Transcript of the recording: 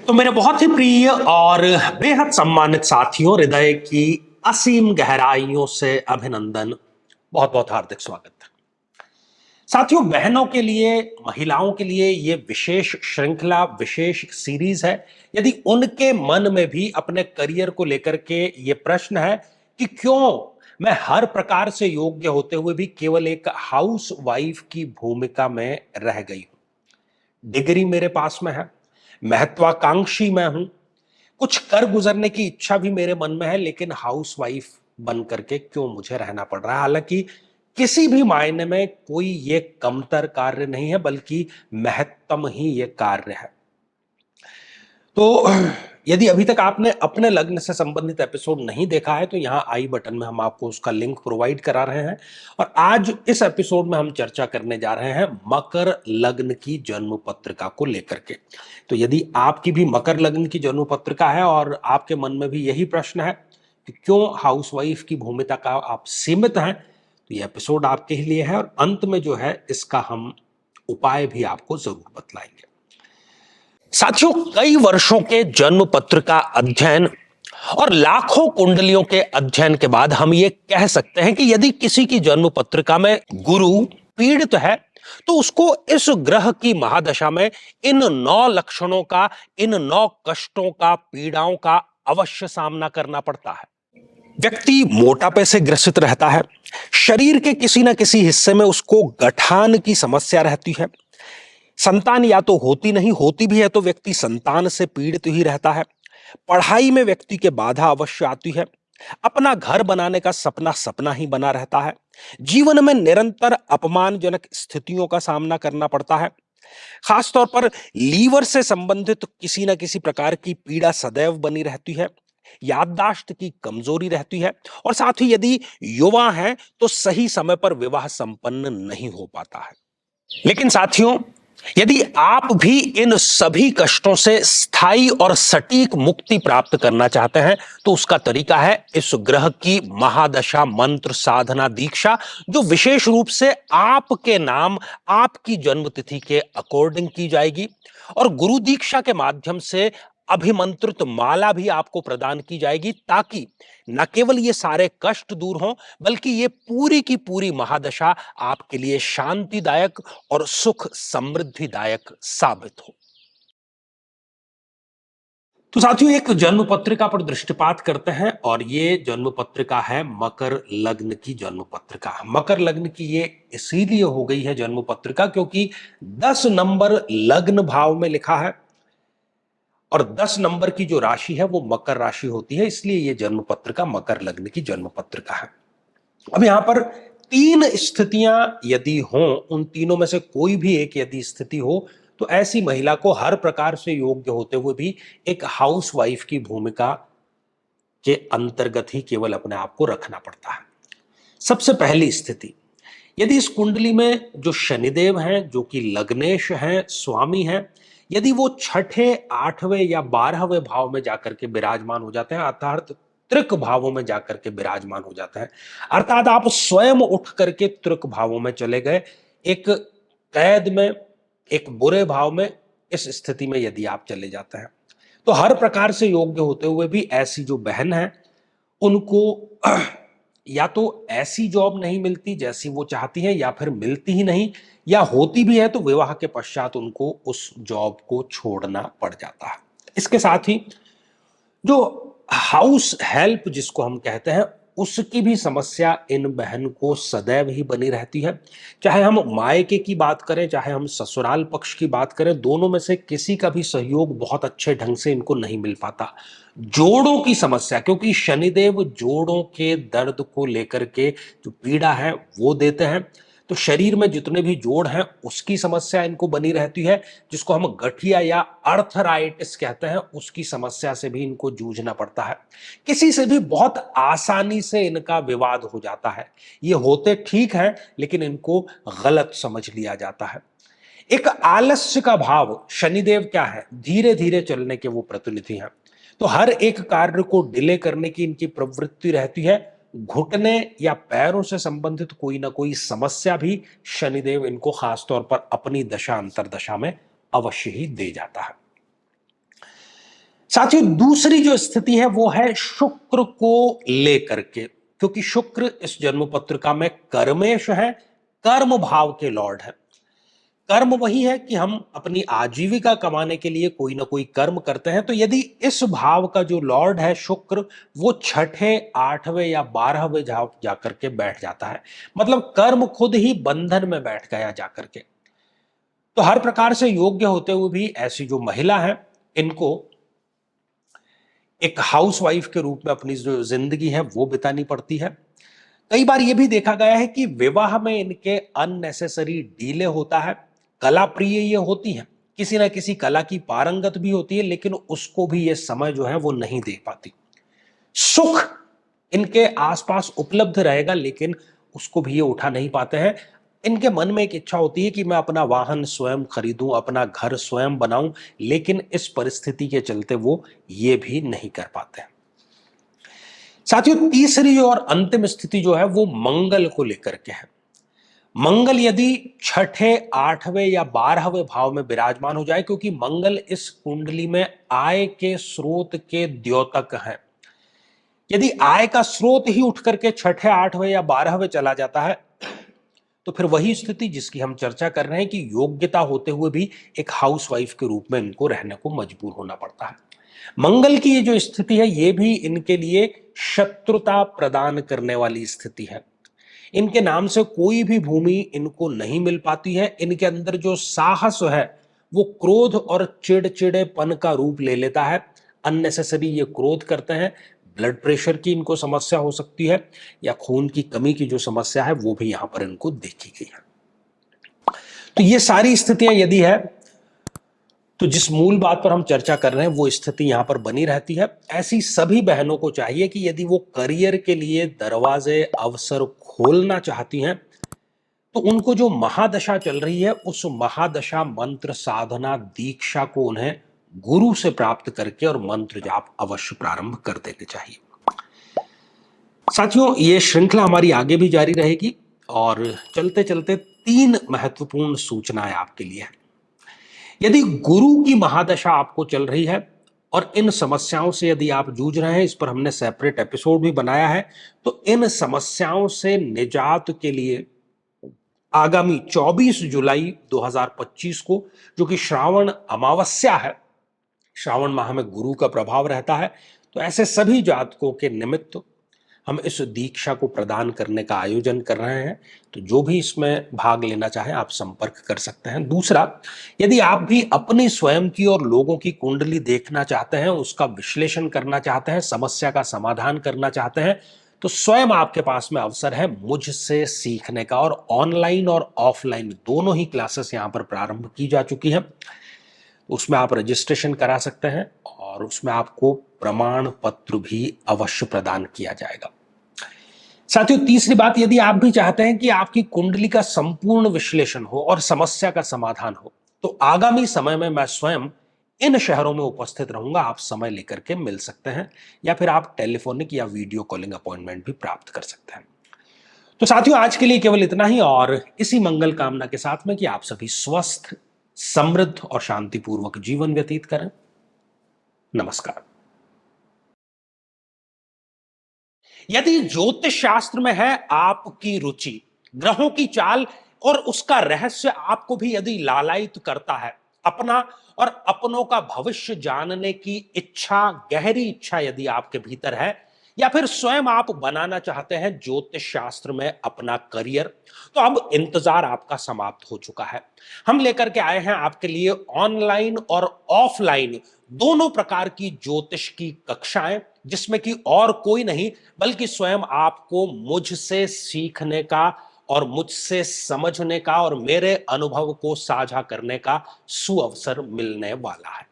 तो मेरे बहुत ही प्रिय और बेहद सम्मानित साथियों, हृदय की असीम गहराइयों से अभिनंदन, बहुत बहुत हार्दिक स्वागत है। साथियों, बहनों के लिए, महिलाओं के लिए ये विशेष श्रृंखला, विशेष सीरीज है। यदि उनके मन में भी अपने करियर को लेकर के ये प्रश्न है कि क्यों मैं हर प्रकार से योग्य होते हुए भी केवल एक हाउस वाइफ की भूमिका में रह गई हूं। डिग्री मेरे पास में है, महत्वाकांक्षी मैं हूं, कुछ कर गुजरने की इच्छा भी मेरे मन में है, लेकिन हाउसवाइफ बन करके क्यों मुझे रहना पड़ रहा है। हालांकि किसी भी मायने में कोई ये कमतर कार्य नहीं है, बल्कि महत्तम ही ये कार्य है। तो यदि अभी तक आपने अपने लग्न से संबंधित एपिसोड नहीं देखा है तो यहां आई बटन में हम आपको उसका लिंक प्रोवाइड करा रहे हैं। और आज इस एपिसोड में हम चर्चा करने जा रहे हैं मकर लग्न की जन्म पत्रिका को लेकर के। तो यदि आपकी भी मकर लग्न की जन्म पत्रिका है और आपके मन में भी यही प्रश्न है कि क्यों हाउसवाइफ की भूमिका का आप सीमित हैं, तो ये एपिसोड आपके लिए है। और अंत में जो है इसका हम उपाय भी आपको जरूर बतलाएंगे। साथियों, कई वर्षों के जन्म पत्रिका अध्ययन और लाखों कुंडलियों के अध्ययन के बाद हम ये कह सकते हैं कि यदि किसी की जन्म पत्रिका में गुरु पीड़ित है तो उसको इस ग्रह की महादशा में इन 9 लक्षणों का, इन 9 कष्टों का, पीड़ाओं का अवश्य सामना करना पड़ता है। व्यक्ति मोटापे से ग्रसित रहता है, शरीर के किसी ना किसी हिस्से में उसको गठान की समस्या रहती है, संतान या तो होती नहीं, होती भी है तो व्यक्ति संतान से पीड़ित ही रहता है, पढ़ाई में व्यक्ति के बाधा अवश्य आती है, अपना घर बनाने का सपना सपना ही बना रहता है, जीवन में निरंतर अपमानजनक स्थितियों का सामना करना पड़ता है, खासतौर पर लीवर से संबंधित किसी न किसी प्रकार की पीड़ा सदैव बनी रहती है, याददाश्त की कमजोरी रहती है, और साथ ही यदि युवा हैं तो सही समय पर विवाह संपन्न नहीं हो पाता है। लेकिन साथियों, यदि आप भी इन सभी कष्टों से स्थायी और सटीक मुक्ति प्राप्त करना चाहते हैं तो उसका तरीका है इस ग्रह की महादशा मंत्र साधना दीक्षा, जो विशेष रूप से आपके नाम, आपकी जन्मतिथि के अकॉर्डिंग की जाएगी। और गुरु दीक्षा के माध्यम से अभिमंत्रित माला भी आपको प्रदान की जाएगी, ताकि न केवल ये सारे कष्ट दूर हों, बल्कि ये पूरी की पूरी महादशा आपके लिए शांतिदायक और सुख समृद्धिदायक साबित हो। तो साथियों, एक जन्म पत्रिका पर दृष्टिपात करते हैं, और ये जन्म पत्रिका है मकर लग्न की जन्म पत्रिका। मकर लग्न की ये इसीलिए हो गई है जन्म पत्रिका क्योंकि 10 नंबर लग्न भाव में लिखा है और 10 नंबर की जो राशि है वो मकर राशि होती है, इसलिए ये जन्म पत्रिका मकर लग्न की जन्म पत्रिका है। अब यहां पर 3 स्थितियां यदि हों, उन तीनों में से कोई भी एक यदि स्थिति हो तो ऐसी महिला को हर प्रकार से योग्य होते हुए भी एक हाउसवाइफ की भूमिका के अंतर्गत ही केवल अपने आप को रखना पड़ता है। सबसे पहली स्थिति, यदि इस कुंडली में जो शनिदेव हैं, जो कि लग्नेश हैं, स्वामी हैं, यदि वो छठे, 8वें या 12वें भाव में जाकर के विराजमान हो जाते हैं, अर्थात त्रिक भावों में जाकर के विराजमान हो जाते हैं, अर्थात आप स्वयं उठ करके त्रिक भावों में चले गए, एक कैद में, एक बुरे भाव में, इस स्थिति में यदि आप चले जाते हैं तो हर प्रकार से योग्य होते हुए भी ऐसी जो बहन है उनको या तो ऐसी जॉब नहीं मिलती जैसी वो चाहती है, या फिर मिलती ही नहीं, या होती भी है तो विवाह के पश्चात उनको उस जॉब को छोड़ना पड़ जाता है। इसके साथ ही जो हाउस हेल्प जिसको हम कहते हैं, उसकी भी समस्या इन बहन को सदैव ही बनी रहती है। चाहे हम मायके की बात करें, चाहे हम ससुराल पक्ष की बात करें, दोनों में से किसी का भी सहयोग बहुत अच्छे ढंग से इनको नहीं मिल पाता। जोड़ों की समस्या, क्योंकि शनिदेव जोड़ों के दर्द को लेकर के जो पीड़ा है वो देते हैं, तो शरीर में जितने भी जोड़ हैं उसकी समस्या इनको बनी रहती है, जिसको हम गठिया या अर्थराइटिस कहते हैं, उसकी समस्या से भी इनको जूझना पड़ता है। किसी से भी बहुत आसानी से इनका विवाद हो जाता है। ये होते ठीक है लेकिन इनको गलत समझ लिया जाता है। एक आलस्य का भाव, शनिदेव क्या है, धीरे धीरे चलने के वो प्रतिनिधि हैं, तो हर एक कार्य को डिले करने की इनकी प्रवृत्ति रहती है। घुटने या पैरों से संबंधित कोई ना कोई समस्या भी शनिदेव इनको खासतौर पर अपनी दशा अंतरदशा में अवश्य ही दे जाता है। साथियों दूसरी जो स्थिति है वो है शुक्र को लेकर के, क्योंकि शुक्र इस जन्म पत्रिका में कर्मेश है, कर्म भाव के लॉर्ड है। कर्म वही है कि हम अपनी आजीविका कमाने के लिए कोई ना कोई कर्म करते हैं। तो यदि इस भाव का जो लॉर्ड है शुक्र, वो छठे, आठवें या 12वें जाकर के बैठ जाता है, मतलब कर्म खुद ही बंधन में बैठ गया जाकर के, तो हर प्रकार से योग्य होते हुए भी ऐसी जो महिला है, इनको एक हाउसवाइफ के रूप में अपनी जो जिंदगी है वो बितानी पड़ती है। कई बार यह भी देखा गया है कि विवाह में इनके अननेसेसरी डीले होता है। कला प्रिय ये होती है, किसी ना किसी कला की पारंगत भी होती है, लेकिन उसको भी ये समय जो है वो नहीं दे पाती। सुख इनके आसपास उपलब्ध रहेगा, लेकिन उसको भी ये उठा नहीं पाते हैं। इनके मन में एक इच्छा होती है कि मैं अपना वाहन स्वयं खरीदूं, अपना घर स्वयं बनाऊं, लेकिन इस परिस्थिति के चलते वो ये भी नहीं कर पाते हैं। साथियों तीसरी और अंतिम स्थिति जो है वो मंगल को लेकर के है। मंगल यदि छठे, आठवें या 12वें भाव में विराजमान हो जाए, क्योंकि मंगल इस कुंडली में आय के स्रोत के द्योतक है। यदि आय का स्रोत ही उठ करके छठे, आठवें या 12वें चला जाता है, तो फिर वही स्थिति जिसकी हम चर्चा कर रहे हैं कि योग्यता होते हुए भी एक हाउसवाइफ के रूप में इनको रहने को मजबूर होना पड़ता है। मंगल की ये जो स्थिति है ये भी इनके लिए शत्रुता प्रदान करने वाली स्थिति है। इनके नाम से कोई भी भूमि इनको नहीं मिल पाती है। इनके अंदर जो साहस है वो क्रोध और चिड़चिड़ेपन का रूप ले लेता है। अननेसेसरी ये क्रोध करते हैं। ब्लड प्रेशर की इनको समस्या हो सकती है, या खून की कमी की जो समस्या है वो भी यहां पर इनको देखी गई है। तो ये सारी स्थितियां यदि है, तो जिस मूल बात पर हम चर्चा कर रहे हैं वो स्थिति यहां पर बनी रहती है। ऐसी सभी बहनों को चाहिए कि यदि वो करियर के लिए दरवाजे, अवसर खोलना चाहती हैं, तो उनको जो महादशा चल रही है उस महादशा मंत्र साधना दीक्षा को उन्हें गुरु से प्राप्त करके और मंत्र जाप अवश्य प्रारंभ कर देने चाहिए। साथियों ये श्रृंखला हमारी आगे भी जारी रहेगी, और चलते चलते 3 महत्वपूर्ण सूचनाएं आपके लिए हैं। यदि गुरु की महादशा आपको चल रही है और इन समस्याओं से यदि आप जूझ रहे हैं, इस पर हमने सेपरेट एपिसोड भी बनाया है, तो इन समस्याओं से निजात के लिए आगामी 24 जुलाई 2025 को, जो कि श्रावण अमावस्या है, श्रावण माह में गुरु का प्रभाव रहता है, तो ऐसे सभी जातकों के निमित्त हम इस दीक्षा को प्रदान करने का आयोजन कर रहे हैं। तो जो भी इसमें भाग लेना चाहे आप संपर्क कर सकते हैं। दूसरा, यदि आप भी अपनी स्वयं की और लोगों की कुंडली देखना चाहते हैं, उसका विश्लेषण करना चाहते हैं, समस्या का समाधान करना चाहते हैं, तो स्वयं आपके पास में अवसर है मुझसे सीखने का। और ऑनलाइन और ऑफलाइन दोनों ही क्लासेस यहां पर प्रारंभ की जा चुकी हैं। उसमें आप रजिस्ट्रेशन करा सकते हैं और उसमें आपको प्रमाण पत्र भी अवश्य प्रदान किया जाएगा। साथियों तीसरी बात, यदि आप भी चाहते हैं कि आपकी कुंडली का संपूर्ण विश्लेषण हो और समस्या का समाधान हो, तो आगामी समय में मैं स्वयं इन शहरों में उपस्थित रहूंगा। आप समय लेकर के मिल सकते हैं, या फिर आप टेलीफोनिक या वीडियो कॉलिंग अपॉइंटमेंट भी प्राप्त कर सकते हैं। तो साथियों आज के लिए केवल इतना ही, और इसी मंगल कामना के साथ में कि आप सभी स्वस्थ, समृद्ध और शांतिपूर्वक जीवन व्यतीत करें। नमस्कार। यदि ज्योतिष शास्त्र में है आपकी रुचि, ग्रहों की चाल और उसका रहस्य आपको भी यदि लालायित करता है, अपना और अपनों का भविष्य जानने की इच्छा, गहरी इच्छा यदि आपके भीतर है, या फिर स्वयं आप बनाना चाहते हैं ज्योतिष शास्त्र में अपना करियर, तो अब इंतजार आपका समाप्त हो चुका है। हम लेकर के आए हैं आपके लिए ऑनलाइन और ऑफलाइन दोनों प्रकार की ज्योतिष की कक्षाएं, जिसमें कि और कोई नहीं बल्कि स्वयं आपको मुझसे सीखने का और मुझसे समझने का और मेरे अनुभव को साझा करने का सुअवसर मिलने वाला है।